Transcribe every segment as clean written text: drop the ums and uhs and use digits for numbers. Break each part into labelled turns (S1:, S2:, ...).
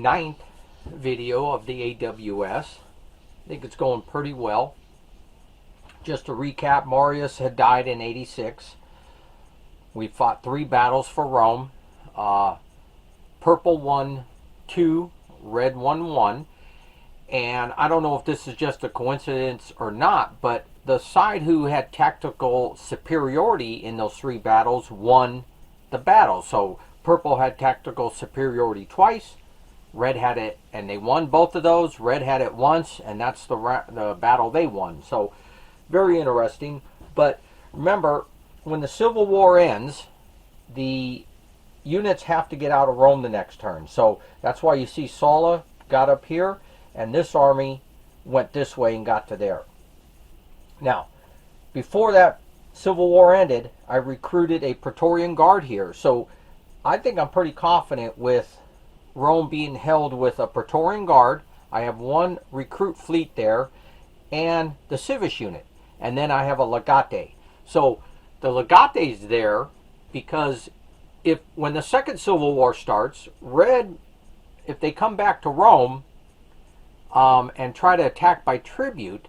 S1: 9th video of the AWS. I think it's going pretty well. Just to recap, Marius had died in 86. We fought 3 battles for Rome. Purple won 2, red won 1. And I don't know if this is just a coincidence or not, but the side who had tactical superiority in those 3 battles won the battle. So purple had tactical superiority twice, red had it, and they won both of those. Red had it once, and that's the battle they won. So very interesting. But remember, when the Civil War ends, the units have to get out of Rome the next turn. So that's why you see Sulla got up here, and this army went this way and got to there. Now, before that Civil War ended, I recruited a Praetorian Guard here. So I think I'm pretty confident with Rome being held with a Praetorian Guard. I have 1 recruit fleet there and the Civis unit. And then I have a Legate. So the Legate's there because when the Second Civil War starts, red, if they come back to Rome and try to attack by tribute,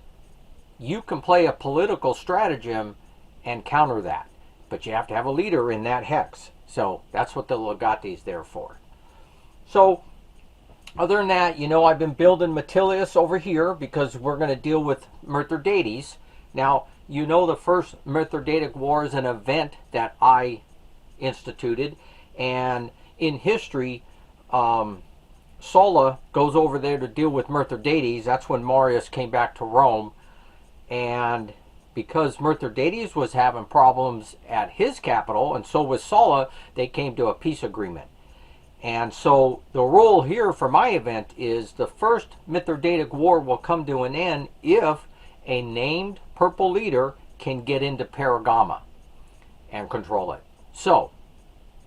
S1: you can play a political stratagem and counter that. But you have to have a leader in that hex. So that's what the Legate's there for. So other than that, you know, I've been building Metilius over here because we're going to deal with Mithradates. Now, you know, the first Mithridatic War is an event that I instituted. And in history, Sulla goes over there to deal with Mithridates. That's when Marius came back to Rome. And because Mithridates was having problems at his capital, and so was Sulla, they came to a peace agreement. And so the rule here for my event is the first Mithridatic War will come to an end if a named purple leader can get into Paragama and control it. So,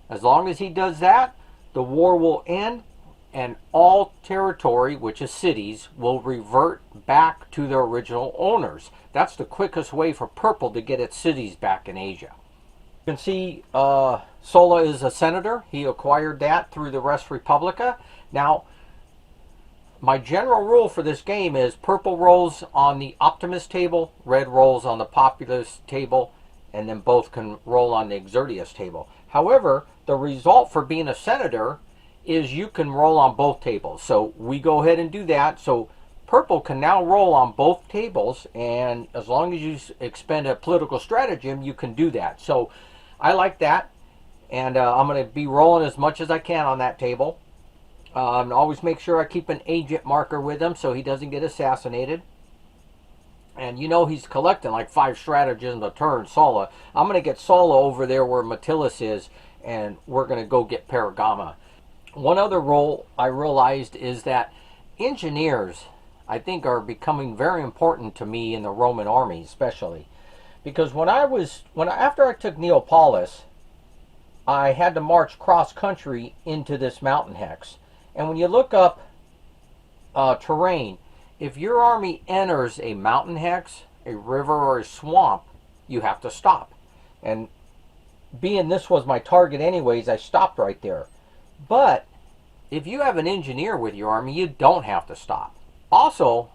S1: as long as he does that, the war will end and all territory, which is cities, will revert back to their original owners. That's the quickest way for purple to get its cities back in Asia. You can see Sulla is a senator. He acquired that through the Res Publica. Now, my general rule for this game is purple rolls on the Optimus table, red rolls on the Populus table, and then both can roll on the Exertius table. However, the result for being a senator is you can roll on both tables. So we go ahead and do that. So purple can now roll on both tables, and as long as you expend a political stratagem, you can do that. So I like that, and I'm going to be rolling as much as I can on that table. Always make sure I keep an agent marker with him so he doesn't get assassinated. And you know he's collecting like 5 stratagems a turn, Sulla. I'm going to get Sulla over there where Metilius is, and we're going to go get Paragama. One other role I realized is that engineers, I think, are becoming very important to me in the Roman army, especially. Because after I took Neapolis, I had to march cross-country into this mountain hex. And when you look up terrain, if your army enters a mountain hex, a river, or a swamp, you have to stop. And being this was my target anyways, I stopped right there. But if you have an engineer with your army, you don't have to stop. Also,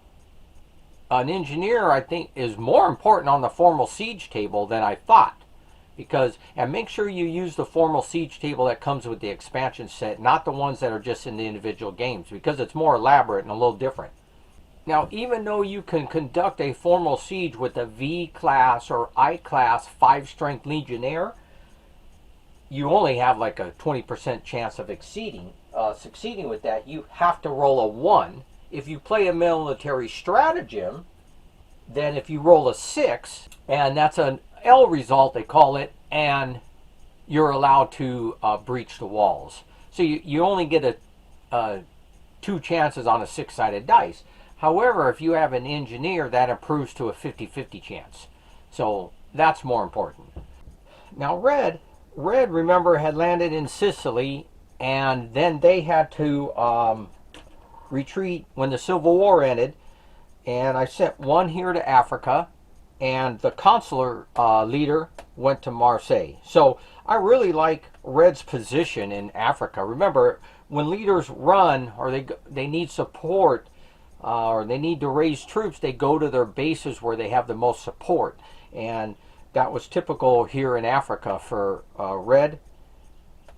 S1: an engineer, I think, is more important on the formal siege table than I thought. And make sure you use the formal siege table that comes with the expansion set, not the ones that are just in the individual games, because it's more elaborate and a little different. Now, even though you can conduct a formal siege with a V-class or I-class 5-strength legionnaire, you only have like a 20% chance of succeeding with that. You have to roll a 1. If you play a military stratagem, then if you roll a 6, and that's an L result, they call it, and you're allowed to breach the walls. So you only get 2 chances on a 6-sided dice. However, if you have an engineer, that improves to a 50-50 chance. So that's more important. Now red, remember, had landed in Sicily, and then they had to retreat when the Civil War ended. And I sent 1 here to Africa, and the consular leader went to Marseille. So I really like red's position in Africa. Remember, when leaders run or they need support or they need to raise troops, they go to their bases where they have the most support. And that was typical here in Africa for Red,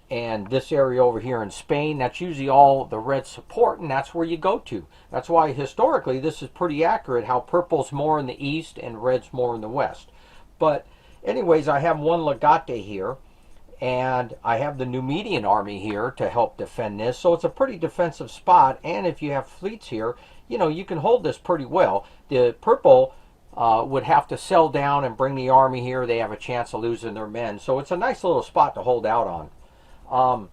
S1: and this area over here in Spain. That's usually all the Red support, and that's where you go to. That's why historically this is pretty accurate, how Purple's more in the east and Red's more in the west. But anyways, I have one legate here, and I have the Numidian army here to help defend this. So it's a pretty defensive spot, and if you have fleets here, you know, you can hold this pretty well. The Purple would have to sell down and bring the army here. They have a chance of losing their men. So it's a nice little spot to hold out on.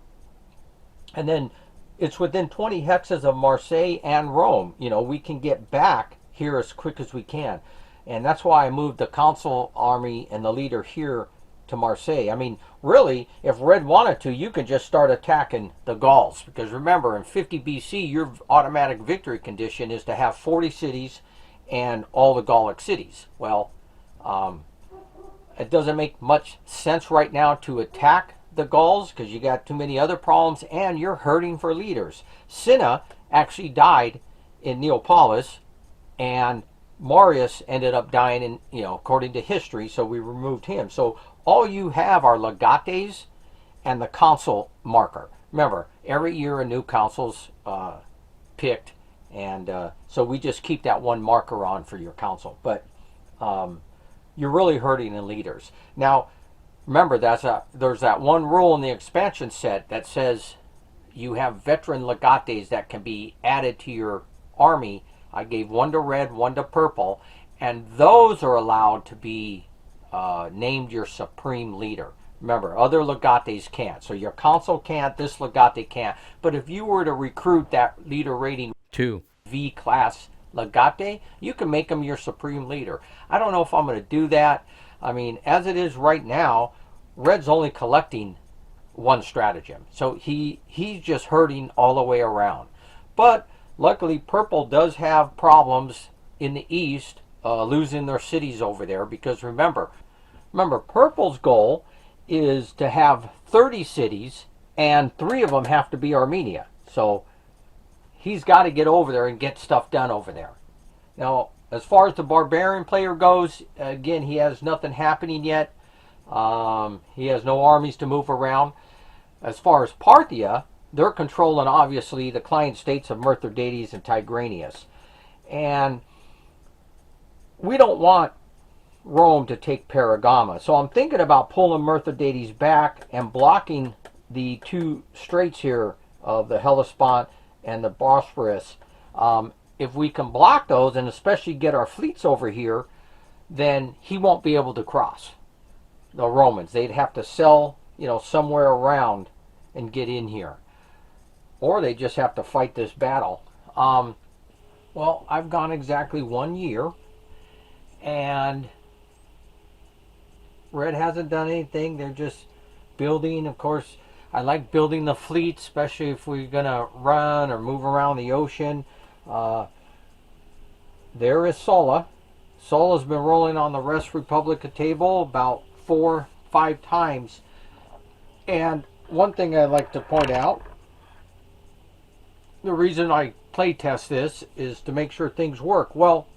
S1: And then it's within 20 hexes of Marseille and Rome. You know, we can get back here as quick as we can. And that's why I moved the Consul army and the leader here to Marseille. I mean, really, if Red wanted to, you could just start attacking the Gauls. Because remember, in 50 BC, your automatic victory condition is to have 40 cities and all the Gallic cities. Well, it doesn't make much sense right now to attack the Gauls because you got too many other problems and you're hurting for leaders. Cinna actually died in Neapolis, and Marius ended up dying in, you know, according to history, so we removed him. So all you have are legates and the consul marker. Remember, every year a new consul's picked, and so we just keep that one marker on for your consul. But you're really hurting in leaders. Now, remember, there's that one rule in the expansion set that says you have veteran legates that can be added to your army. I gave one to Red, one to Purple, and those are allowed to be named your supreme leader. Remember, other legates can't. So your consul can't, this legate can't. But if you were to recruit that leader rating 2 V-class legate, you can make him your supreme leader. I don't know if I'm going to do that. I mean, as it is right now, Red's only collecting one stratagem. So he's just hurting all the way around. But luckily, Purple does have problems in the east, losing their cities over there. Because remember, Purple's goal is to have 30 cities, and 3 of them have to be Armenia. So he's got to get over there and get stuff done over there. Now, as far as the barbarian player goes, again, he has nothing happening yet. He has no armies to move around. As far as Parthia, they're controlling, obviously, the client states of Mithradates and Tigranes. And we don't want Rome to take Paragama. So I'm thinking about pulling Mithradates back and blocking the 2 straits here of the Hellespont and the Bosphorus. If we can block those, and especially get our fleets over here, then he won't be able to cross. The Romans, they'd have to sell, you know, somewhere around and get in here. Or they just have to fight this battle. Well, I've gone exactly 1 year, and Red hasn't done anything. They're just building. Of course, I like building the fleet, especially if we're going to run or move around the ocean. There is Sulla. Sulla's been rolling on the Res Republica table about 4-5 times. And one thing I'd like to point out, the reason I play test this is to make sure things work. Well,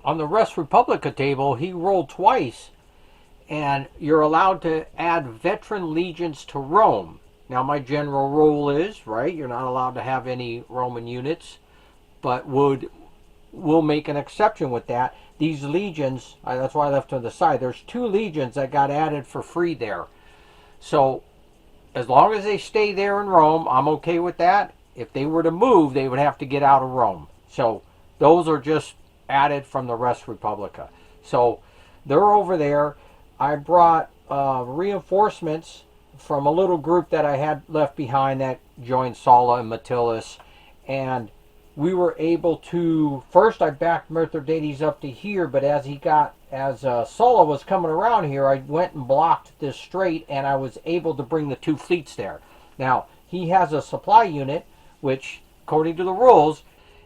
S1: on the Res Republica table, he rolled twice, and you're allowed to add veteran legions to Rome. Now, my general rule is, right, you're not allowed to have any Roman units, but we'll make an exception with that. These legions, that's why I left on the side, there's 2 legions that got added for free there. So, as long as they stay there in Rome, I'm okay with that. If they were to move, they would have to get out of Rome. So, those are just added from the Res Republica. So, they're over there. I brought reinforcements from a little group that I had left behind that joined Sulla and Metellus, and we were able to, first I backed Mithradates up to here, but as Sulla was coming around here, I went and blocked this strait, and I was able to bring the 2 fleets there. Now, he has a supply unit, which, according to the rules,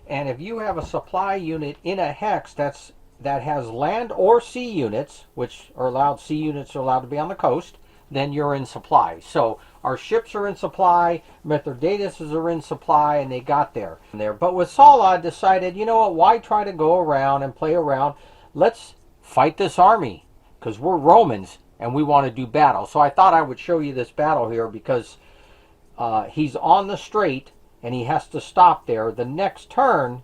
S1: and if you have a supply unit in a hex that has land or sea units, which are allowed, sea units are allowed to be on the coast, then you're in supply. So our ships are in supply, Mithridates are in supply, and they got there. But with Sulla, I decided, you know what, why try to go around and play around? Let's fight this army, because we're Romans, and we want to do battle. So I thought I would show you this battle here, because he's on the strait, and he has to stop there. The next turn,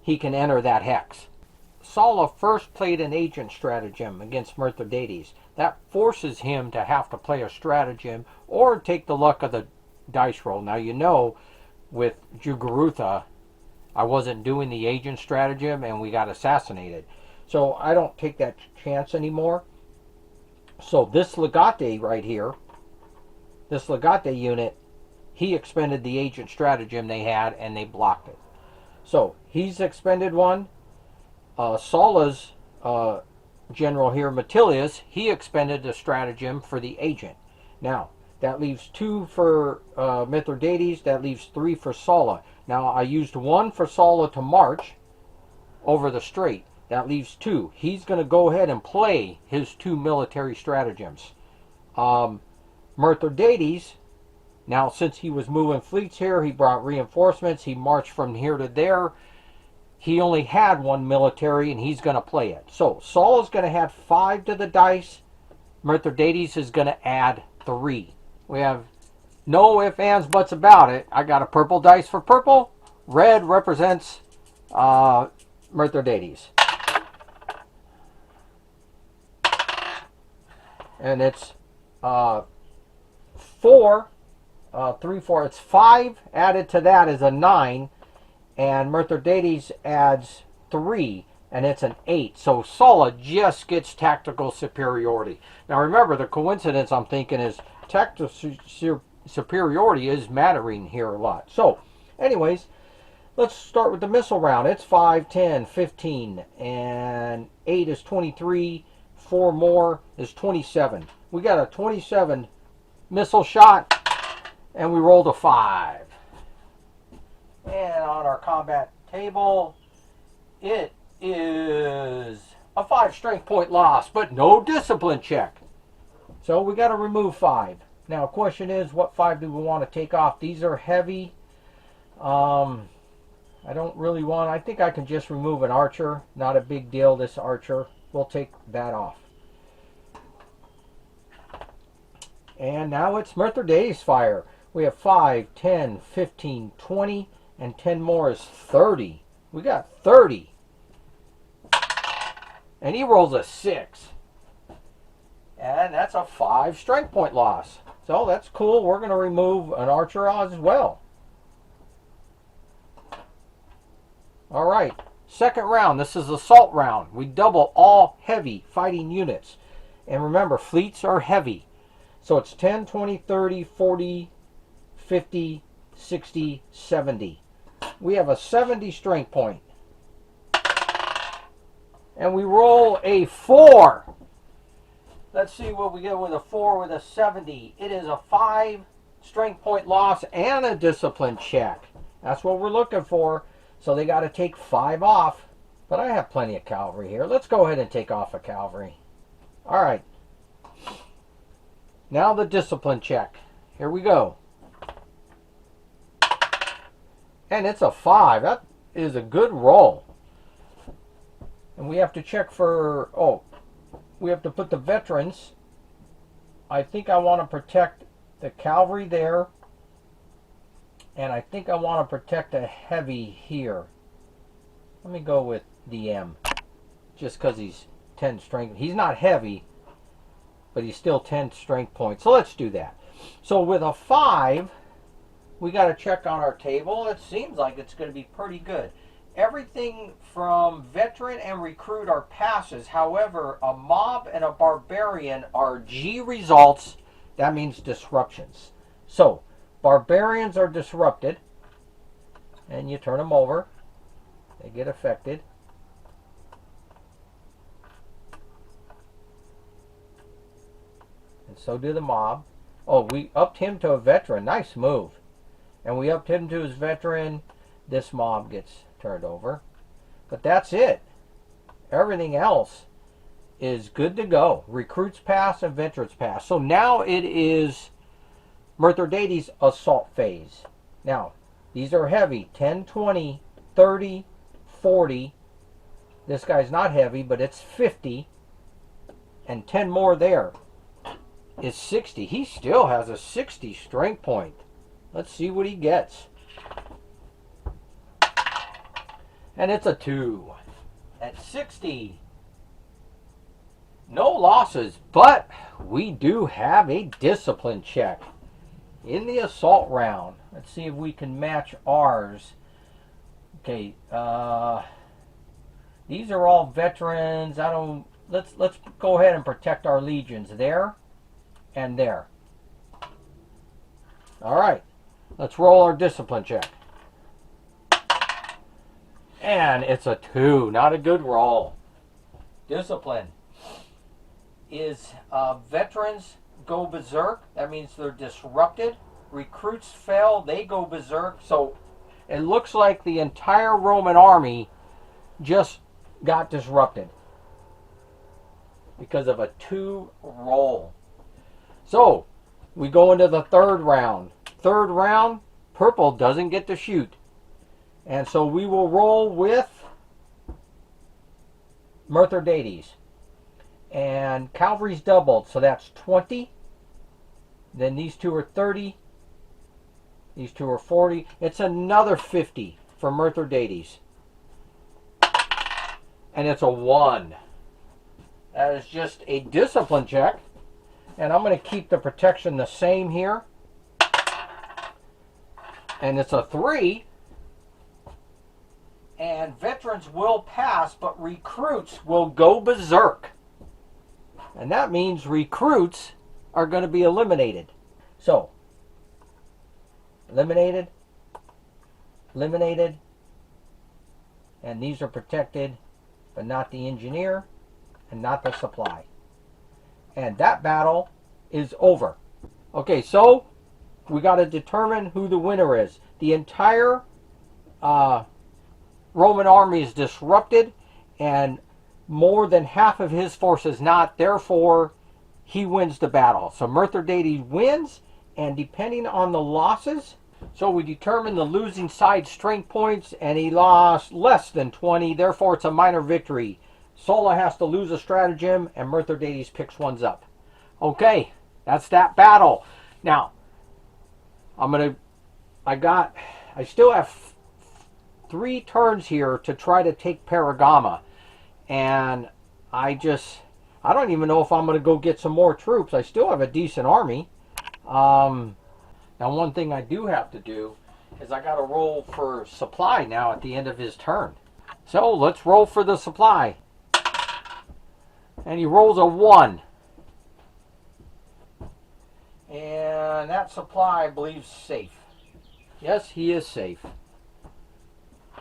S1: he can enter that hex. Sulla first played an agent stratagem against Mithridates. That forces him to have to play a stratagem or take the luck of the dice roll. Now, you know, with Jugurtha, I wasn't doing the agent stratagem and we got assassinated. So I don't take that chance anymore. So this Legate right here, this Legate unit, he expended the agent stratagem they had and they blocked it. So he's expended one. Sulla's general here, Metilius, he expended a stratagem for the agent. Now, that leaves 2 for Mithridates, that leaves 3 for Sulla. Now, I used 1 for Sulla to march over the strait. That leaves 2. He's going to go ahead and play his 2 military stratagems. Mithridates, now since he was moving fleets here, he brought reinforcements, he marched from here to there. He only had 1 military, and he's going to play it. So, Sulla's going to add 5 to the dice. Mithridates is going to add 3. We have no ifs, ands, buts about it. I got a purple dice for purple. Red represents Mithridates. And it's 4, 3, 4. It's 5 added to that is a 9. And Mithridates adds 3, and it's an 8. So Sulla just gets tactical superiority. Now remember, the coincidence I'm thinking is tactical superiority is mattering here a lot. So, anyways, let's start with the missile round. It's 5, 10, 15, and 8 is 23. 4 more is 27. We got a 27 missile shot, and we rolled a 5. And on our combat table, it is a 5 strength point loss, but no discipline check. So we got to remove 5. Now, the question is, what 5 do we want to take off? These are heavy. I don't really want, I think I can just remove an archer. Not a big deal, this archer. We'll take that off. And now it's Mithridates fire. We have 5, 10, 15, 20. And 10 more is 30. We got 30. And he rolls a 6. And that's a 5 strength point loss. So that's cool. We're going to remove an archer as well. Alright. Second round. This is assault round. We double all heavy fighting units. And remember, fleets are heavy. So it's 10, 20, 30, 40, 50, 60, 70. We have a 70 strength point. And we roll a 4. Let's see what we get with a 4 with a 70. It is a 5 strength point loss and a discipline check. That's what we're looking for. So they got to take 5 off. But I have plenty of cavalry here. Let's go ahead and take off a cavalry. Alright. Now the discipline check. Here we go. And it's a 5. That is a good roll. And we have to check for, we have to put the veterans. I think I want to protect the cavalry there. And I think I want to protect a heavy here. Let me go with DM. Just because he's 10 strength. He's not heavy, but he's still 10 strength points. So let's do that. So with a 5, we got to check on our table. It seems like it's going to be pretty good. Everything from veteran and recruit are passes. However, a mob and a barbarian are G results. That means disruptions. So, barbarians are disrupted. And you turn them over. They get affected. And so do the mob. Oh, we upped him to a veteran. Nice move. And we upped him to his veteran. This mob gets turned over. But that's it. Everything else is good to go. Recruits pass and veterans pass. So now it is Mithridates assault phase. Now, these are heavy, 10, 20, 30, 40. This guy's not heavy, but it's 50. And 10 more there is 60. He still has a 60 strength point. Let's see what he gets. And it's a 2. At 60. No losses, but we do have a discipline check in the assault round. Let's see if we can match ours. Okay, these are all veterans. Let's go ahead and protect our legions there and there. All right, let's roll our discipline check. And it's a 2. Not a good roll. Discipline is veterans go berserk. That means they're disrupted. Recruits fail. They go berserk. So it looks like the entire Roman army just got disrupted because of a 2 roll. So we go into the third round. Third round, purple doesn't get to shoot. And so we will roll with Mithridates. And cavalry's doubled, so that's 20. Then these two are 30. These two are 40. It's another 50 for Mithridates. And it's a 1. That is just a discipline check. And I'm going to keep the protection the same here. And it's a 3. And veterans will pass, but recruits will go berserk. And that means recruits are going to be eliminated. So, eliminated, eliminated, and these are protected, but not the engineer and not the supply. And that battle is over. Okay, so we got to determine who the winner is. The entire Roman army is disrupted, and more than half of his force is not. Therefore, he wins the battle. So Mithridates wins, and depending on the losses, so we determine the losing side strength points, and he lost less than 20. Therefore, it's a minor victory. Sulla has to lose a stratagem, and Mithridates picks ones up. Okay, that's that battle. Now, I still have 3 turns here to try to take Paragama. And I don't even know if I'm going to go get some more troops. I still have a decent army. Now, one thing I do have to do is I got to roll for supply now at the end of his turn. So let's roll for the supply. And he rolls a 1. And that supply, I believe, is safe. Yes, he is safe.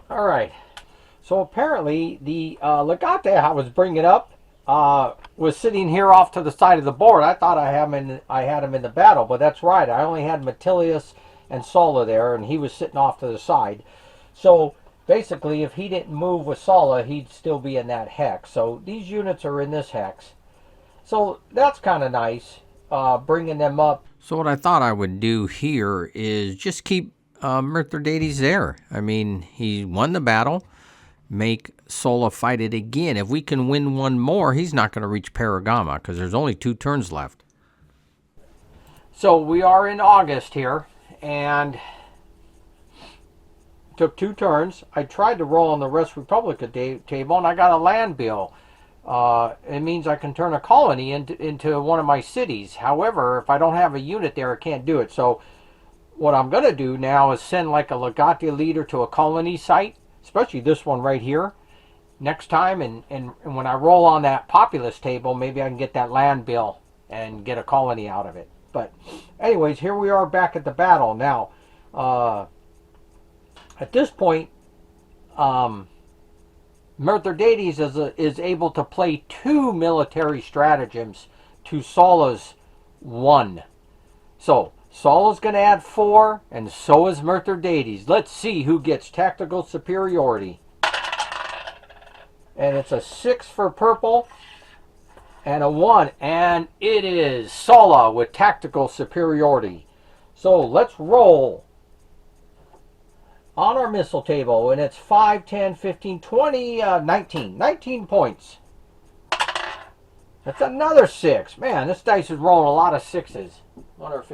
S1: All right. So apparently the Legate I was bringing up was sitting here off to the side of the board. I thought I had him in the battle, but that's right. I only had Metilius and Sulla there, and he was sitting off to the side. So basically, if he didn't move with Sulla, he'd still be in that hex. So these units are in this hex. So that's kind of nice, bringing them up.
S2: So what I thought I would do here is just keep Mithridates there. I mean, he won the battle. Make Sulla fight it again. If we can win one more, he's not going to reach Paragama because there's only 2 turns left.
S1: So we are in August here, and took 2 turns. I tried to roll on the Res Publica table, and I got a land bill. It means I can turn a colony into one of my cities. However, if I don't have a unit there, I can't do it. So what I'm going to do now is send like a Legate leader to a colony site, especially this one right here, next time. And when I roll on that populace table, maybe I can get that land bill and get a colony out of it. But anyways, here we are back at the battle. Now, at this point, Mithridates is able to play 2 military stratagems to Sulla's 1. So Sulla's going to add 4, and so is Mithridates. Let's see who gets tactical superiority. And it's a 6 for purple and a 1. And it is Sulla with tactical superiority. So let's roll on our missile table, and it's 5, 10, 15, 20, 19. 19 points. That's another 6. Man, this dice is rolling a lot of 6s. Wonder if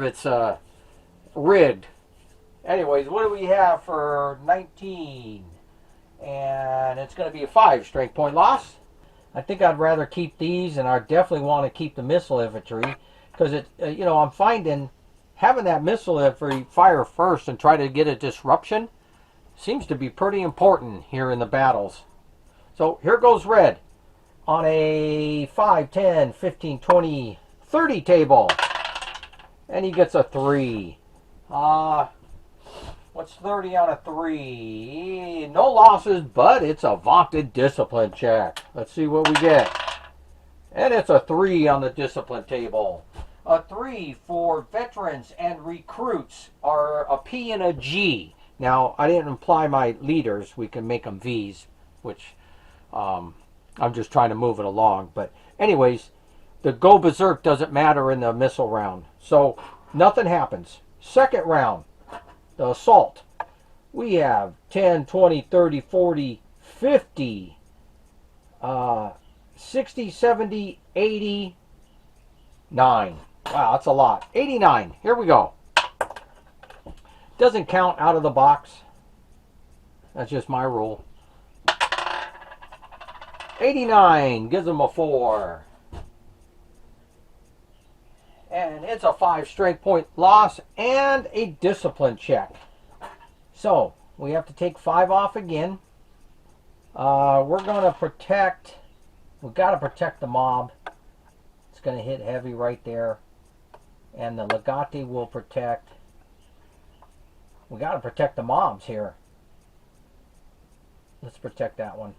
S1: it's rigged. Anyways, what do we have for 19? And it's going to be a 5 strength point loss. I think I'd rather keep these, and I definitely want to keep the missile infantry because it, I'm finding having that missile infantry fire first and try to get a disruption seems to be pretty important here in the battles. So here goes red on a 5, 10, 15, 20, 30 table. And he gets a 3. What's 30 on a 3? No losses, but it's a vaunted discipline check. Let's see what we get. And it's a 3 on the discipline table. A 3 for veterans and recruits are a P and a G. Now, I didn't imply my leaders. We can make them Vs, which I'm just trying to move it along. But anyways, the go berserk doesn't matter in the missile round. So nothing happens. Second round, the assault. We have 10, 20, 30, 40, 50, 60, 70, 80, 9. Wow, that's a lot. 89. Here we go. Doesn't count out of the box. That's just my rule. 89 gives them a 4. And it's a 5 strength point loss and a discipline check. So we have to take 5 off again. We're going to protect. We've got to protect the mob. It's going to hit heavy right there. And the Legati will protect. We got to protect the mobs here. Let's protect that one.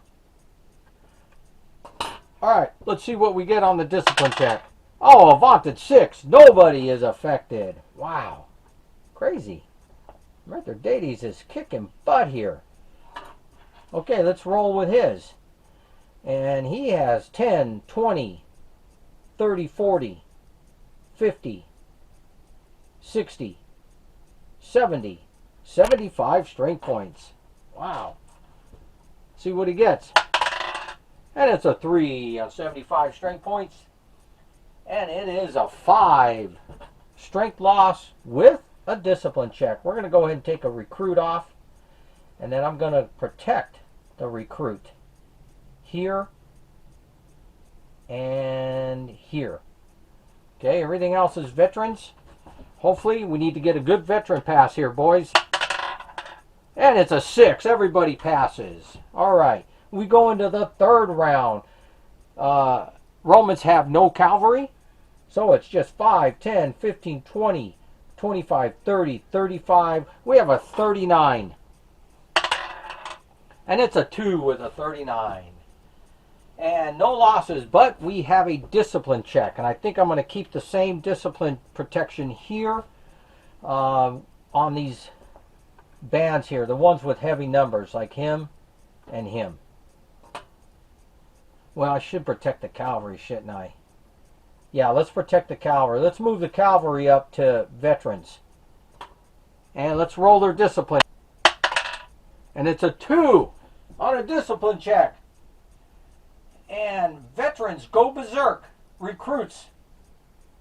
S1: Alright, let's see what we get on the discipline check. Oh, a vaunted 6. Nobody is affected. Wow. Crazy. Mithradates is kicking butt here. Okay, let's roll with his. And he has 10, 20, 30, 40, 50, 60, 70, 75 strength points. Wow. See what he gets. And it's a 3 on 75 strength points. And it is a 5 strength loss with a discipline check. We're going to go ahead and take a recruit off. And then I'm going to protect the recruit. Here. And here. Okay, everything else is veterans. Hopefully, we need to get a good veteran pass here, boys. And it's a 6. Everybody passes. All right. We go into the third round. Romans have no cavalry. So it's just 5, 10, 15, 20, 25, 30, 35. We have a 39. And it's a 2 with a 39. And no losses, but we have a discipline check. And I think I'm going to keep the same discipline protection here on these bands here. The ones with heavy numbers like him and him. Well, I should protect the cavalry, shouldn't I? Yeah, let's protect the cavalry. Let's move the cavalry up to veterans. And let's roll their discipline. And it's a 2 on a discipline check. And veterans go berserk. Recruits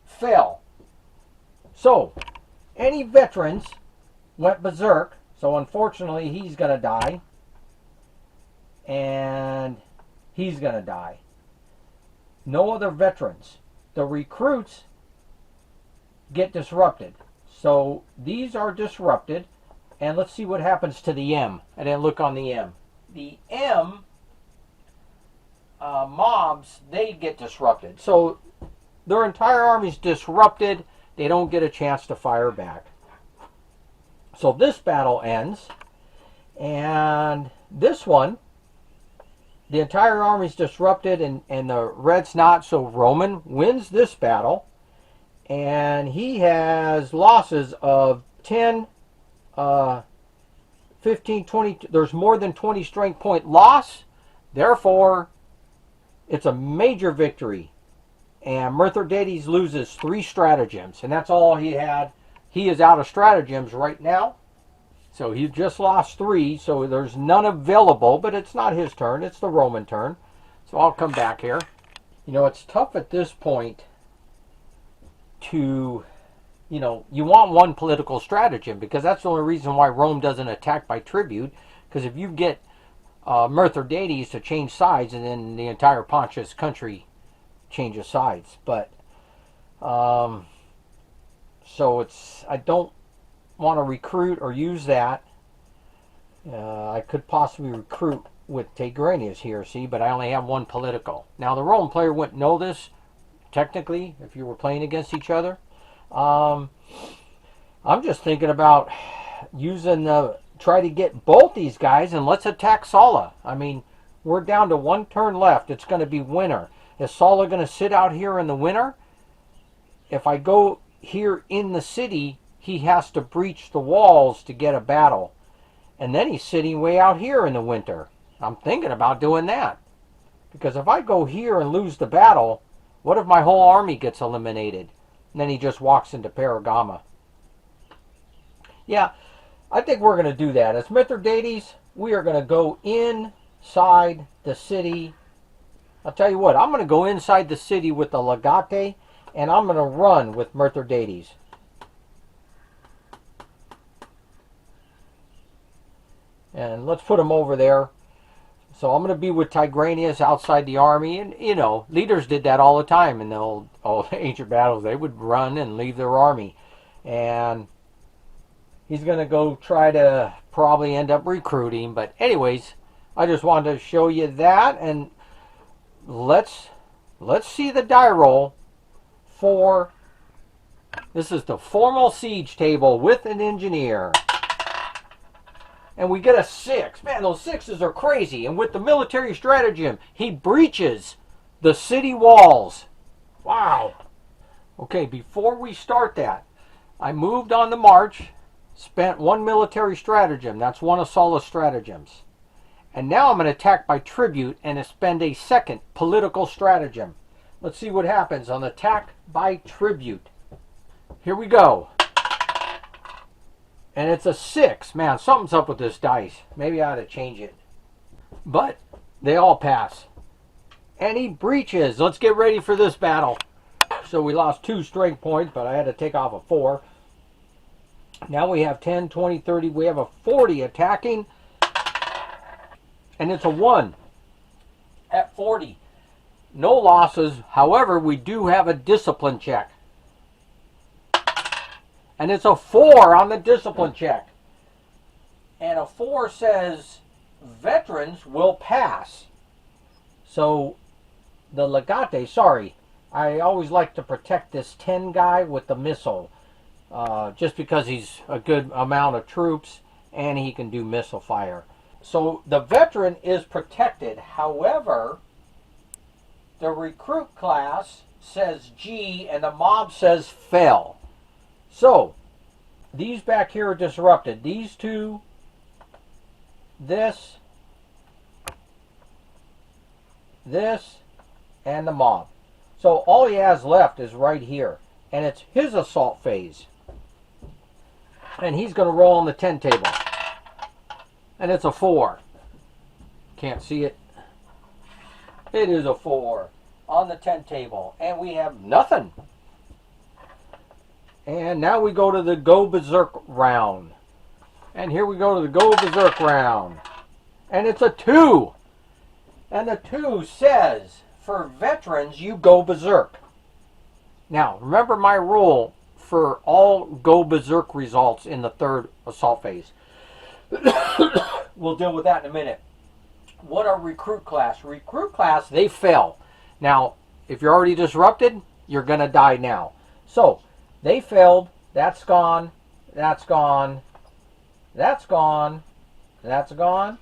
S1: fail. So, any veterans went berserk. So, unfortunately, he's going to die. And he's going to die. No other veterans. The recruits get disrupted. So, these are disrupted. And let's see what happens to the M. I didn't look on the M. The M mobs, they get disrupted. So their entire army's disrupted. They don't get a chance to fire back. So this battle ends. And this one, the entire army's disrupted and the red's not. So Roman wins this battle. And he has losses of 10, 15, 20. There's more than 20 strength point loss. Therefore, it's a major victory. And Mithradates loses 3 stratagems. And that's all he had He is out of stratagems right now. So he just lost 3, so there's none available, but it's not his turn, it's the Roman turn. So I'll come back here. You know, it's tough at this point to, you know, you want one political stratagem, because that's the only reason why Rome doesn't attack by tribute, because if you get Mithradates to change sides, and then the entire Pontus country changes sides. But, so it's, I don't want to recruit or use that. I could possibly recruit with Tigranes here, see, but I only have 1 political. Now the Roman player wouldn't know this technically if you were playing against each other. I'm just thinking about using try to get both these guys, and let's attack Sulla. I mean, we're down to 1 turn left. It's going to be winter. Is Sulla going to sit out here in the winter? If I go here in the city, he has to breach the walls to get a battle. And then he's sitting way out here in the winter. I'm thinking about doing that. Because if I go here and lose the battle, what if my whole army gets eliminated? And then he just walks into Paragama. Yeah, I think we're going to do that. As Mithradates, we are going to go inside the city. I'll tell you what, I'm going to go inside the city with the Legate, and I'm going to run with Mithradates. And let's put him over there. So I'm going to be with Tigranes outside the army. And, you know, leaders did that all the time in the old ancient battles. They would run and leave their army. And he's going to go try to probably end up recruiting. But anyways, I just wanted to show you that. And let's see the die roll for... This is the formal siege table with an engineer. And we get a 6. Man, those 6s are crazy. And with the military stratagem, he breaches the city walls. Wow. Okay, before we start that, I moved on the march, spent 1 military stratagem. That's one of Sulla's stratagems. And now I'm going to attack by tribute and spend a 2nd political stratagem. Let's see what happens on attack by tribute. Here we go. And it's a 6. Man, something's up with this dice. Maybe I ought to change it. But they all pass. And he breaches. Let's get ready for this battle. So we lost 2 strength points, but I had to take off a 4. Now we have 10, 20, 30. We have a 40 attacking. And it's a 1 at 40. No losses. However, we do have a discipline check. And it's a 4 on the discipline check. And a 4 says veterans will pass. So the Legate, sorry, I always like to protect this 10 guy with the missile. Just because he's a good amount of troops and he can do missile fire. So the veteran is protected. However, the recruit class says G and the mob says fail. So, these back here are disrupted. These 2, this, and the mob. So, all he has left is right here. And it's his assault phase. And he's going to roll on the 10 table. And it's a 4. Can't see it. It is a 4 on the 10 table. And we have nothing. And now we go to the Go Berserk round. And here we go to the Go Berserk round. And it's a 2. And the 2 says, for veterans, you go berserk. Now, remember my rule for all Go Berserk results in the 3rd assault phase. We'll deal with that in a minute. What are recruit class? Recruit class, they fail. Now, if you're already disrupted, you're going to die now. So, they failed. That's gone. That's gone. That's gone. That's gone.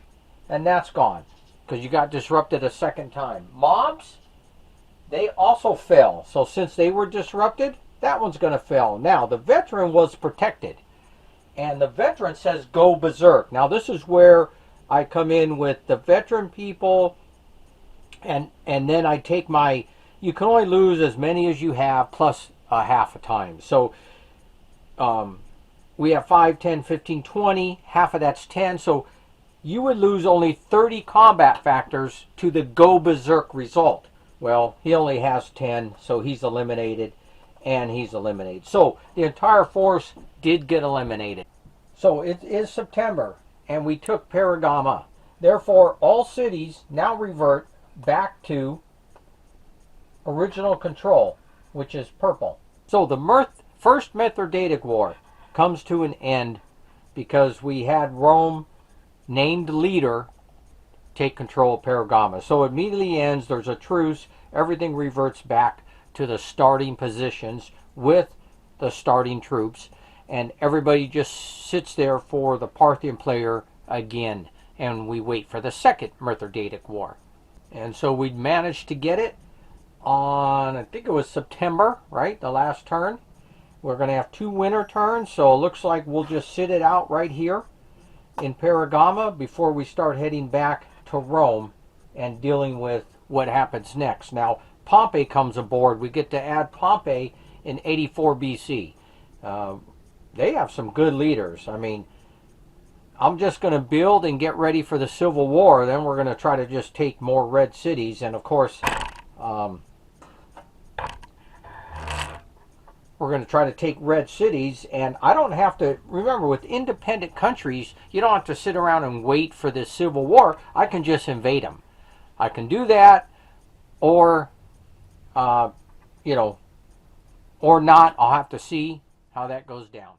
S1: And that's gone. Because you got disrupted a 2nd time. Mobs, they also fell. So since they were disrupted, that one's going to fail. Now, the veteran was protected. And the veteran says go berserk. Now, this is where I come in with the veteran people. And then I take my... You can only lose as many as you have plus a half a time. So we have 5, 10, 15, 20. Half of that's 10. So you would lose only 30 combat factors to the go berserk result. Well, he only has 10, so he's eliminated, and he's eliminated. So the entire force did get eliminated. So it is September, and we took Paragama. Therefore, all cities now revert back to original control, which is purple. So the First Mithridatic War comes to an end because we had Rome named leader take control of Paragama. So it immediately ends. There's a truce. Everything reverts back to the starting positions with the starting troops, and everybody just sits there for the Parthian player again, and we wait for the second Mithridatic War. And so we managed to get it on, I think it was September, right? The last turn. We're going to have 2 winter turns, so it looks like we'll just sit it out right here in Paragama before we start heading back to Rome and dealing with what happens next. Now, Pompey comes aboard. We get to add Pompey in 84 BC. They have some good leaders. I mean, I'm just going to build and get ready for the Civil War. Then we're going to try to just take more red cities. And, of course, we're going to try to take red cities, and I don't have to, remember, with independent countries, you don't have to sit around and wait for this civil war. I can just invade them. I can do that, or, or not. I'll have to see how that goes down.